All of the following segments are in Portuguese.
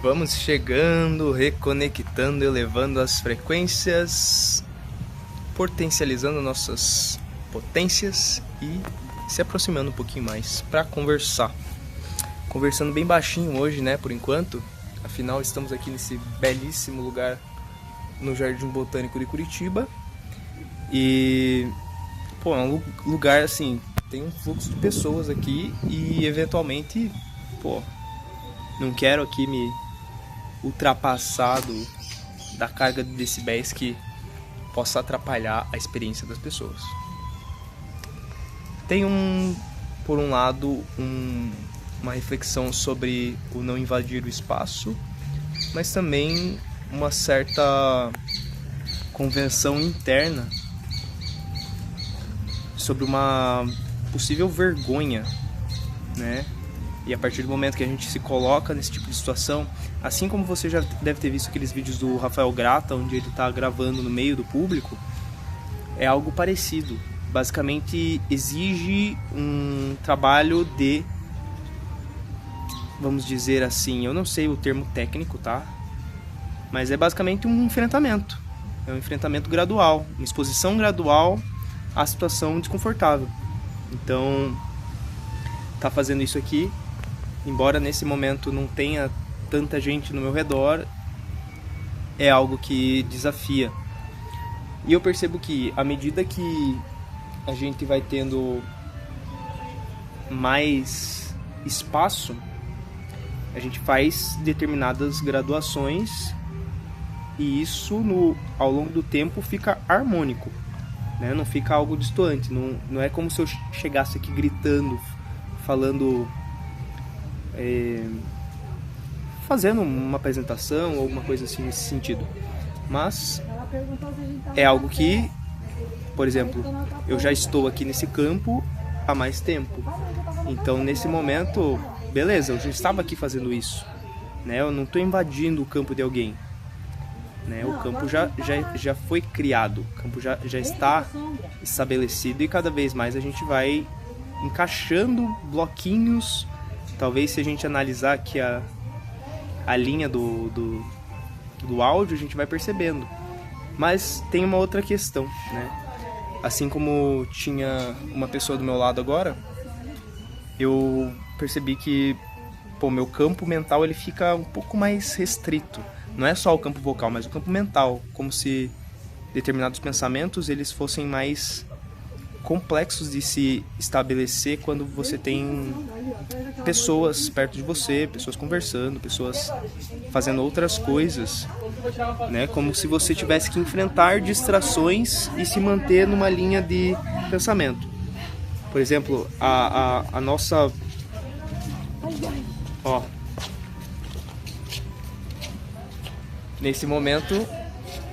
Vamos chegando, reconectando, elevando as frequências, potencializando nossas potências e se aproximando um pouquinho mais para conversar. Conversando bem baixinho hoje, né, por enquanto. Afinal, estamos aqui nesse belíssimo lugar no Jardim Botânico de Curitiba. E, pô, é um lugar assim, tem um fluxo de pessoas aqui e eventualmente, pô, não quero aqui me ultrapassar da carga de decibéis que possa atrapalhar a experiência das pessoas. Tem por um lado, uma reflexão sobre o não invadir o espaço, mas também uma certa convenção interna sobre uma possível vergonha, né? E a partir do momento que a gente se coloca nesse tipo de situação, assim como você já deve ter visto aqueles vídeos do Rafael Grata, onde ele está gravando no meio do público, é algo parecido. Basicamente exige um trabalho de, vamos dizer assim, eu não sei o termo técnico, tá? Mas é basicamente um enfrentamento. É um enfrentamento gradual, uma exposição gradual à situação desconfortável. Então, tá fazendo isso aqui, embora nesse momento não tenha tanta gente no meu redor, é algo que desafia. E eu percebo que à medida que a gente vai tendo mais espaço, a gente faz determinadas graduações e isso ao longo do tempo fica harmônico, né? Não fica algo distoante, não é como se eu chegasse aqui gritando, falando, fazendo uma apresentação ou alguma coisa assim nesse sentido. Mas é algo que, por exemplo, eu já estou aqui nesse campo há mais tempo. Então, nesse momento, beleza, eu já estava aqui fazendo isso, né? Eu não estou invadindo o campo de alguém, né? O campo já foi criado, o campo já está estabelecido e cada vez mais a gente vai encaixando bloquinhos. Talvez se a gente analisar aqui a linha do áudio, a gente vai percebendo. Mas tem uma outra questão, né? Assim como tinha uma pessoa do meu lado agora, eu percebi que, pô, meu campo mental ele fica um pouco mais restrito. Não é só o campo vocal, mas o campo mental, como se determinados pensamentos eles fossem mais complexos de se estabelecer quando você tem pessoas perto de você, pessoas conversando, pessoas fazendo outras coisas, né? Como se você tivesse que enfrentar distrações e se manter numa linha de pensamento. Por exemplo, a nossa... Ó, nesse momento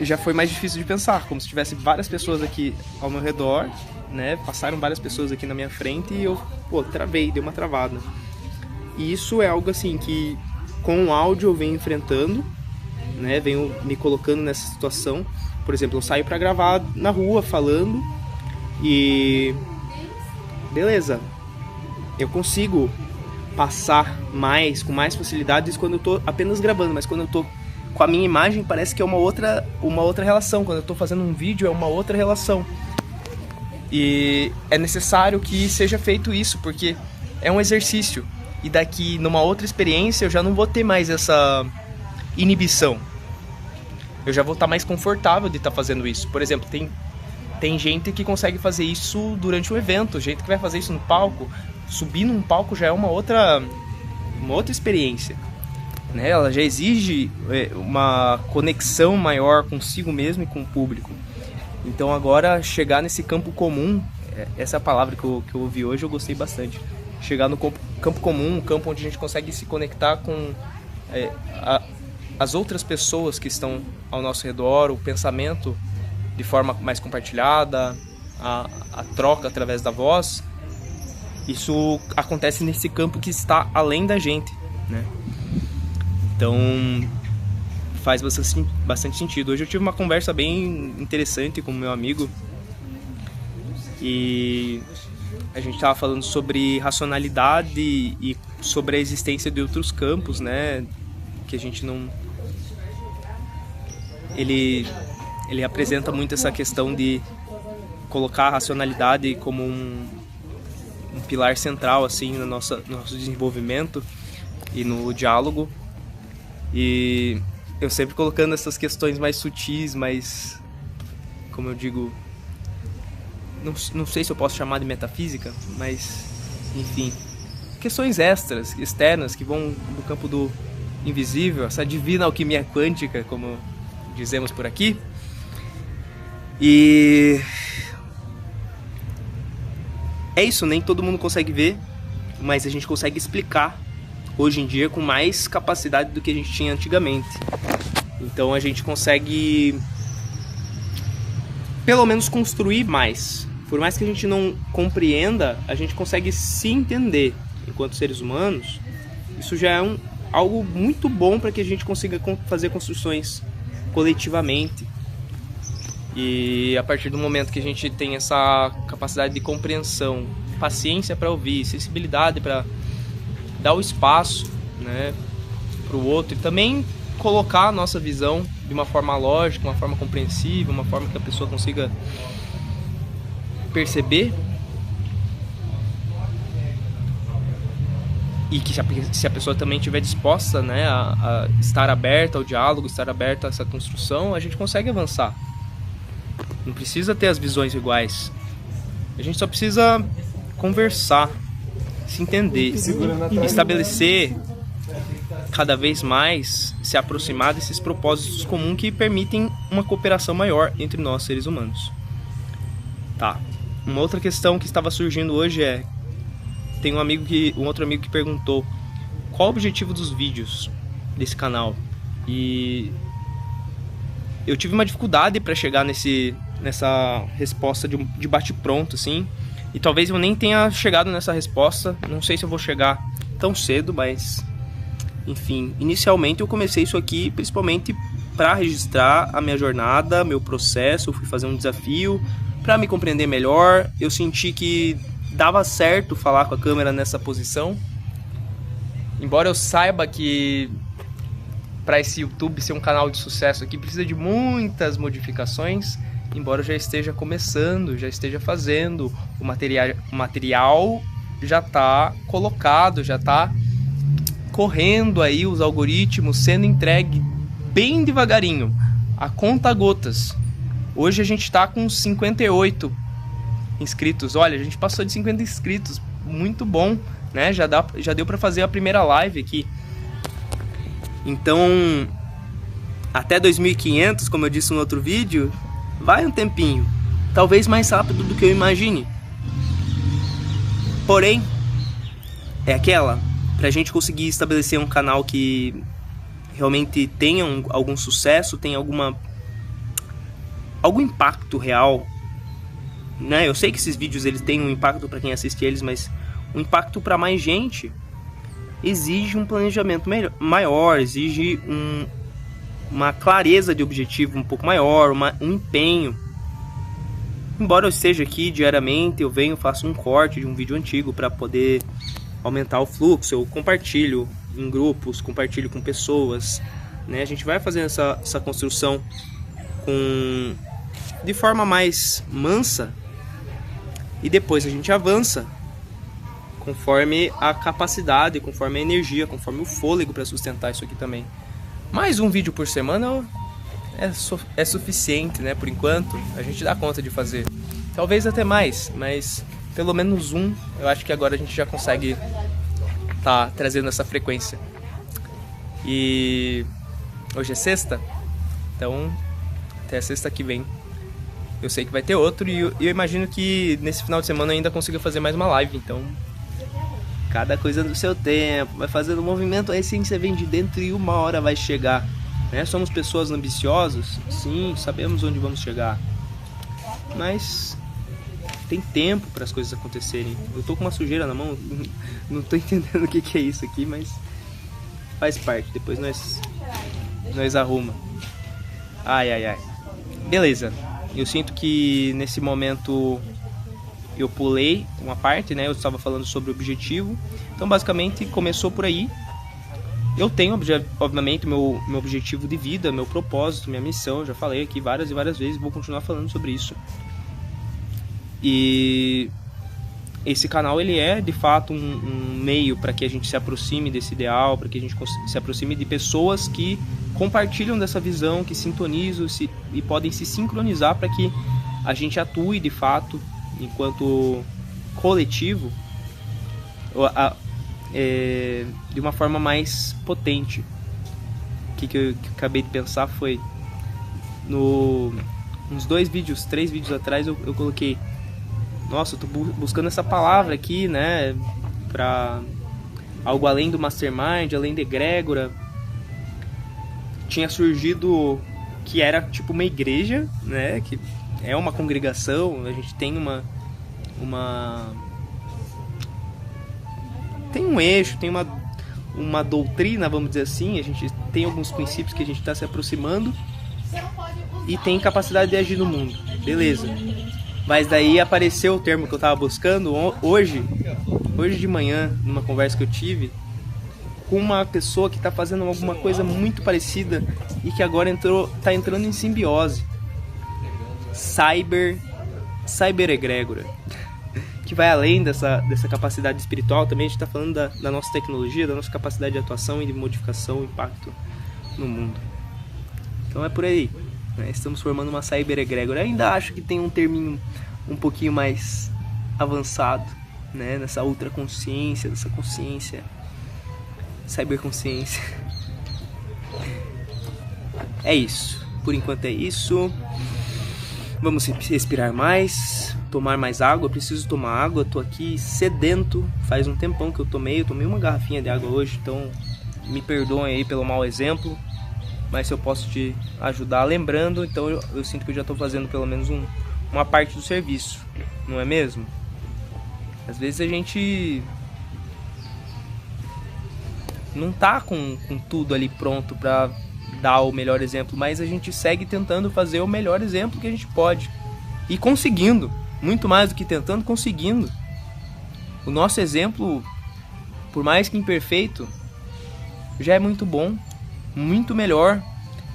já foi mais difícil de pensar, como se tivesse várias pessoas aqui ao meu redor, né? Passaram várias pessoas aqui na minha frente e eu, travei, dei uma travada. E isso é algo assim que com o áudio eu venho enfrentando, né? Venho me colocando nessa situação. Por exemplo, eu saio pra gravar na rua falando e beleza, eu consigo passar com mais facilidades quando eu tô apenas gravando, mas quando eu tô com a minha imagem parece que é uma outra relação. Quando eu tô fazendo um vídeo é uma outra relação. E é necessário que seja feito isso, porque é um exercício. E daqui, numa outra experiência, eu já não vou ter mais essa inibição. Eu já vou estar mais confortável de estar fazendo isso. Por exemplo, tem gente que consegue fazer isso durante um evento, gente que vai fazer isso no palco. Subir num palco já é uma outra experiência, né? Ela já exige uma conexão maior consigo mesmo e com o público. Então agora chegar nesse campo comum, essa palavra que eu ouvi hoje eu gostei bastante. Chegar no campo comum, um campo onde a gente consegue se conectar com as outras pessoas que estão ao nosso redor, o pensamento de forma mais compartilhada, a troca através da voz. Isso acontece nesse campo que está além da gente, né? Então faz bastante sentido. Hoje eu tive uma conversa bem interessante com o meu amigo e a gente estava falando sobre racionalidade e sobre a existência de outros campos, né? que a gente não... Ele apresenta muito essa questão de colocar a racionalidade como um pilar central assim no nosso desenvolvimento e no diálogo. E eu sempre colocando essas questões mais sutis, mais, como eu digo, não sei se eu posso chamar de metafísica, mas enfim, questões externas, que vão do campo do invisível, essa divina alquimia quântica, como dizemos por aqui. E é isso, nem todo mundo consegue ver, mas a gente consegue explicar hoje em dia com mais capacidade do que a gente tinha antigamente. Então a gente consegue pelo menos construir mais. Por mais que a gente não compreenda, a gente consegue se entender enquanto seres humanos. Isso já é algo muito bom para que a gente consiga fazer construções coletivamente. E a partir do momento que a gente tem essa capacidade de compreensão, paciência para ouvir, sensibilidade para dar o espaço, né, para o outro, e também colocar a nossa visão de uma forma lógica, uma forma compreensível, uma forma que a pessoa consiga perceber, e que se a pessoa também estiver disposta, né, a estar aberta ao diálogo, estar aberta a essa construção, a gente consegue avançar. Não precisa ter as visões iguais, a gente só precisa conversar, se entender, estabelecer cada vez mais, se aproximar desses propósitos comuns que permitem uma cooperação maior entre nós, seres humanos. Tá. Uma outra questão que estava surgindo hoje é, tem um outro amigo que perguntou qual o objetivo dos vídeos desse canal, e eu tive uma dificuldade para chegar nessa resposta de bate-pronto, assim, e talvez eu nem tenha chegado nessa resposta, não sei se eu vou chegar tão cedo, mas enfim, inicialmente eu comecei isso aqui principalmente para registrar a minha jornada, meu processo. Eu fui fazer um desafio para me compreender melhor. Eu senti que dava certo falar com a câmera nessa posição, embora eu saiba que para esse YouTube ser um canal de sucesso aqui precisa de muitas modificações, embora eu já esteja começando, já esteja fazendo, o material já está colocado, já está correndo aí, os algoritmos sendo entregue bem devagarinho, a conta gotas. Hoje a gente está com 58 inscritos. Olha, a gente passou de 50 inscritos, muito bom, né? Já deu para fazer a primeira live aqui. Então, até 2.500, como eu disse no outro vídeo, vai um tempinho, talvez mais rápido do que eu imagine. Porém, é aquela, pra gente conseguir estabelecer um canal que realmente tenha algum sucesso, tenha algum impacto real, né? Eu sei que esses vídeos eles têm um impacto para quem assiste eles, mas um impacto para mais gente exige um planejamento maior, exige uma clareza de objetivo um pouco maior, um empenho. Embora eu esteja aqui diariamente, eu faço um corte de um vídeo antigo para poder aumentar o fluxo, eu compartilho em grupos, compartilho com pessoas, né? A gente vai fazendo essa construção de forma mais mansa, e depois a gente avança conforme a capacidade, conforme a energia, conforme o fôlego para sustentar isso aqui também. Mais um vídeo por semana é suficiente, né? Por enquanto a gente dá conta de fazer, talvez até mais, mas pelo menos um, eu acho que agora a gente já consegue tá trazendo essa frequência. E hoje é sexta, então até sexta que vem eu sei que vai ter outro, e eu imagino que nesse final de semana eu ainda consiga fazer mais uma live. Então, cada coisa no seu tempo, vai fazendo um movimento, a essência vem de dentro e uma hora vai chegar, né? Somos pessoas ambiciosas, sim, sabemos onde vamos chegar, mas tem tempo para as coisas acontecerem. Eu tô com uma sujeira na mão, não tô entendendo o que é isso aqui, mas faz parte, depois nós arruma. Ai. Beleza, eu sinto que nesse momento eu pulei uma parte, né? Eu estava falando sobre o objetivo. Então basicamente começou por aí. eu tenho, obviamente, meu objetivo de vida, meu propósito, minha missão. Já falei aqui várias e várias vezes, vou continuar falando sobre isso. E esse canal, ele é, de fato, um meio para que a gente se aproxime desse ideal, para que a gente se aproxime de pessoas que compartilham dessa visão, que sintonizam e podem se sincronizar para que a gente atue, de fato, enquanto coletivo, de uma forma mais potente. O que eu acabei de pensar foi, uns 3 vídeos atrás, eu coloquei: nossa, eu tô buscando essa palavra aqui, né, pra algo além do Mastermind, além de egrégora. Tinha surgido que era tipo uma igreja, né, que é uma congregação, a gente tem tem um eixo, tem uma doutrina, vamos dizer assim, a gente tem alguns princípios que a gente está se aproximando e tem capacidade de agir no mundo, beleza. Mas daí apareceu o termo que eu tava buscando hoje de manhã, numa conversa que eu tive com uma pessoa que tá fazendo alguma coisa muito parecida e que agora tá entrando em simbiose. Cyber egrégora. Que vai além dessa capacidade espiritual também. A gente tá falando da nossa tecnologia, da nossa capacidade de atuação e de modificação, impacto no mundo. Então é por aí. Estamos formando uma cyber egrégora. Ainda acho que tem um terminho um pouquinho mais avançado, né? Nessa ultra consciência, dessa consciência, cyberconsciência. É isso. Por enquanto é isso. Vamos respirar mais, tomar mais água. Eu preciso tomar água. Tô aqui sedento. Faz um tempão que eu tomei uma garrafinha de água hoje. Então me perdoem aí pelo mau exemplo, mas se eu posso te ajudar lembrando, então eu sinto que eu já estou fazendo pelo menos uma parte do serviço, não é mesmo? Às vezes a gente não tá com tudo ali pronto para dar o melhor exemplo, mas a gente segue tentando fazer o melhor exemplo que a gente pode e conseguindo, muito mais do que tentando, conseguindo. O nosso exemplo, por mais que imperfeito, já é muito bom, muito melhor.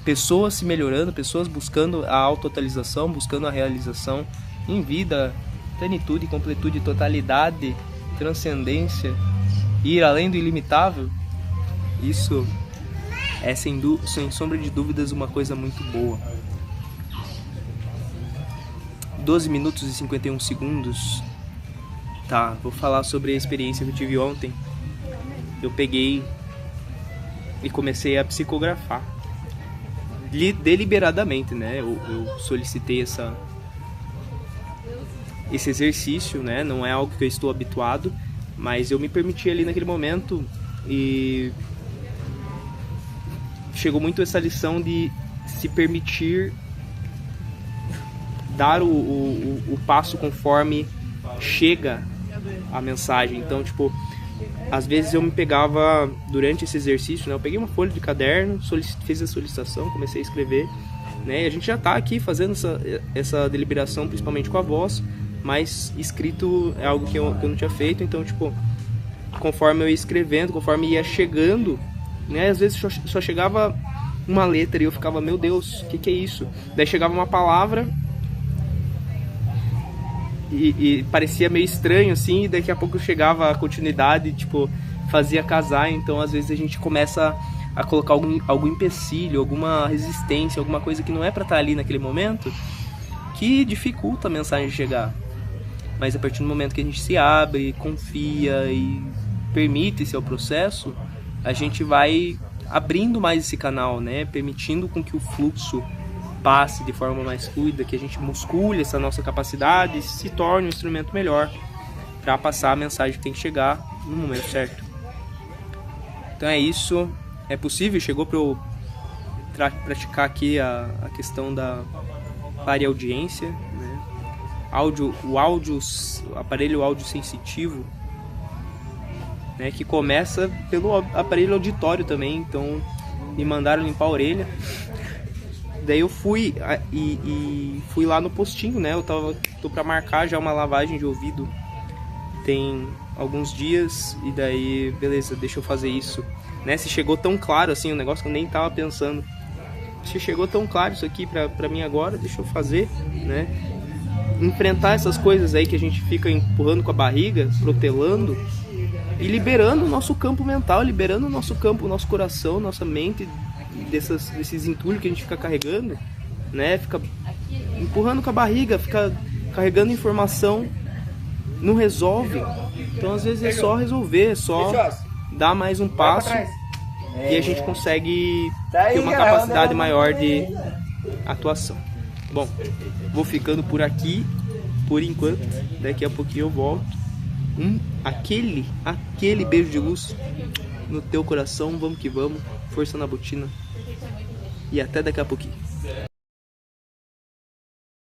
Pessoas se melhorando, pessoas buscando a autoatualização, buscando a realização em vida, plenitude, completude, totalidade, transcendência, ir além do ilimitável. Isso é sem sombra de dúvidas uma coisa muito boa. 12 minutos e 51 segundos. Tá, vou falar sobre a experiência que eu tive ontem. Eu peguei e comecei a psicografar deliberadamente, né? Eu solicitei esse exercício, né? Não é algo que eu estou habituado, mas eu me permiti ali naquele momento e chegou muito essa lição de se permitir dar o passo conforme chega a mensagem. Então, tipo, às vezes eu me pegava durante esse exercício, né? Eu peguei uma folha de caderno, fiz a solicitação, comecei a escrever, né? E a gente já tá aqui fazendo essa deliberação, principalmente com a voz, mas escrito é algo que eu não tinha feito. Então, tipo, conforme eu ia escrevendo, conforme ia chegando, né? Às vezes só chegava uma letra e eu ficava, meu Deus, o que é isso? Daí chegava uma palavra e parecia meio estranho, assim, e daqui a pouco chegava a continuidade, tipo, fazia casar. Então às vezes a gente começa a colocar algum empecilho, alguma resistência, alguma coisa que não é pra estar ali naquele momento, que dificulta a mensagem chegar. Mas a partir do momento que a gente se abre, confia e permite esse processo, a gente vai abrindo mais esse canal, né? Permitindo com que o fluxo passe de forma mais fluida, que a gente muscule essa nossa capacidade e se torne um instrumento melhor para passar a mensagem que tem que chegar no momento certo. Então é isso, é possível, chegou para eu praticar aqui a questão da clareaudiência, né? O aparelho áudio sensitivo, né? Que começa pelo aparelho auditório também. Então me mandaram limpar a orelha. Daí eu fui fui lá no postinho, né? Tô pra marcar já uma lavagem de ouvido tem alguns dias, e daí, beleza, deixa eu fazer isso. né? Se chegou tão claro assim, um negócio que eu nem tava pensando. Se chegou tão claro isso aqui pra mim agora, deixa eu fazer, né? Enfrentar essas coisas aí que a gente fica empurrando com a barriga, protelando e liberando o nosso campo mental, liberando o nosso campo, o nosso coração, nossa mente desses entulhos que a gente fica carregando, né? Fica empurrando com a barriga, fica carregando informação, não resolve. Então às vezes é só resolver, é só dar mais um passo e a gente consegue ter uma capacidade maior de atuação. Bom, vou ficando por aqui, por enquanto. Daqui a pouquinho eu volto. Aquele beijo de luz no teu coração. Vamos que vamos. Força na botina. E até daqui a pouquinho.